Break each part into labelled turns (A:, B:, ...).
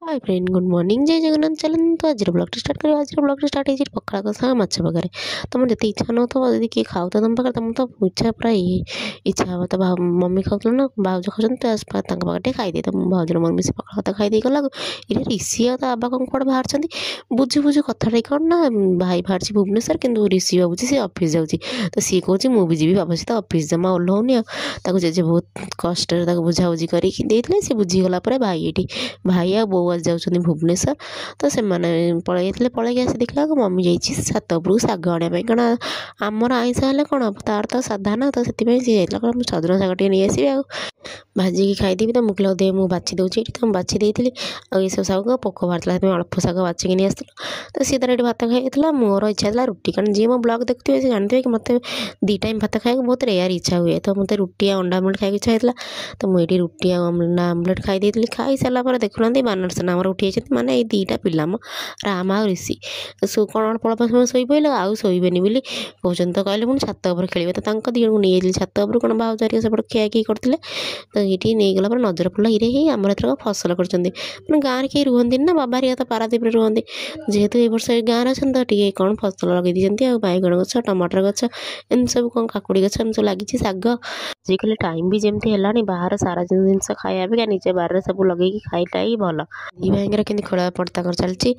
A: Hi friend good morning जय जगन्नाथ चलते आज ब्लॉग स्टार्ट कर आज ब्लॉग स्टार्ट हो पखा कषा माछ पाखे तुम जिते इच्छा नौ यदि किए खाऊ तुम पाखे तुम तो इच्छा पूरा इच्छा हम तो मम्मी खाऊ ना भाज खाते खाईदे तो भाजर मम्मी से पखा भात खाईदे गला ये ऋषि तो आबा कौन कौन बाहर बुझी बुझी कथा कौन ना भाई बाहर भुवनेश्वर कि ऋषि भावी सी ऑफिस जाऊँगी तो सी कहे मुझे जी बाबा सहित ऑफिस जमा ओह्लौनी जेजे बहुत कष्ट बुझाबुझी करते सी बुझीगला भाई ये भाई आ बो आज जाऊँच भुवनेश्वर तो से पलैते पलैक आसी देखला मम्मी जाइए छात उपरକୁ ଶାଗ आने कारण आमर आईंष हेल्ले कौन तार तो साधा ना तो से जाइला कह सजना शाग टे नहीं आसबि आ भाजिकी खाईदेवी तो मुझे दे मुझे बाछी दूसरी ये तो बाछी देती ये सब शाग पोक बाहर अल्प शाग बाचिकी नहीं आस तो सी तरह भात खाई मोर इच्छा था रुटी कारण जी मो ब्लॉग देखते से जानते कि मतलब 2 टाइम भात खाया बहुत रेयर इच्छा हुए तो मतलब रुटी अंडा आमलेट खाई इच्छा होता तो मुझे रुटी आमलेट खाई खाई सारापर देखुना बानर सेना उठी माने ये 2टा पिला मो राम आ ऋषि कौन पड़प समय शोई पड़े आउ शोबेनि बोली कहते तो कहले पुणी छात उपर खेल तो 2 जन को नहीं छात उपर कौन भाउजारी सेपट खियाखी करते तो ये नहीं गला नजर पड़ा हिरे ही आम एथर फसल कर गाँव में कहीं रुहति ना बाबा हरिया तो पारादीप रुहति जेहेतु ये वर्ष गाँव अच्छा तो ये कौन फसल लगे बैगण गछ टमाटर गछ एम सब कौन काकुड़ी गछ एम सब लगी शाग आजिकल टाइम भी जमी है बाहर सारा जिन खाया निजे बारे सब लगे खाईटा ही भल दी भाई कि खोला पड़ता चलती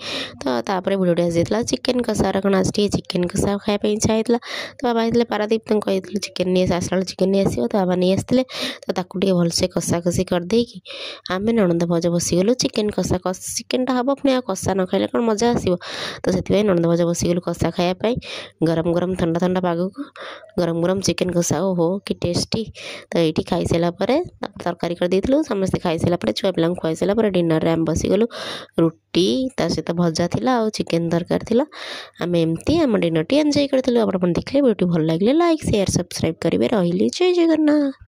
A: तो तापर भिडियो आसाला चिकेन कषार कौन आज चिकेन कषा खायापी इच्छा होता तो बाबा आते पारादीप तो कही चिकेन नहीं आसला चिकेन नहीं आसो तो बाबा नहीं आसते तो ताकू भलसे कषा कषि करदे आम नणंद भज बसीगलु चिकेन कषा चिकेनटा हम पुणी कषा न खाइले कौन मजा आसो तो से नणंद भज बसीगलु कषा खायापी गरम गरम ठंडा ठंडा पाग को गरम गरम चिकेन कषा ओहो कि टेस्टी तो ये खाई सारापर तरकारी कर देलु समस्ते खाई सारापर छुआ पिला खुआई सारापर डिनर आम बसीगलु रुटी ता सहित भजा थिला और चिकेन तरकारी थिला आम एमती आम डिनर टी एंजॉय करथिलु। आपण देखले वीडियो भल लगे लाइक शेयर सब्सक्राइब करेंगे। रही जय जगन्नाथ।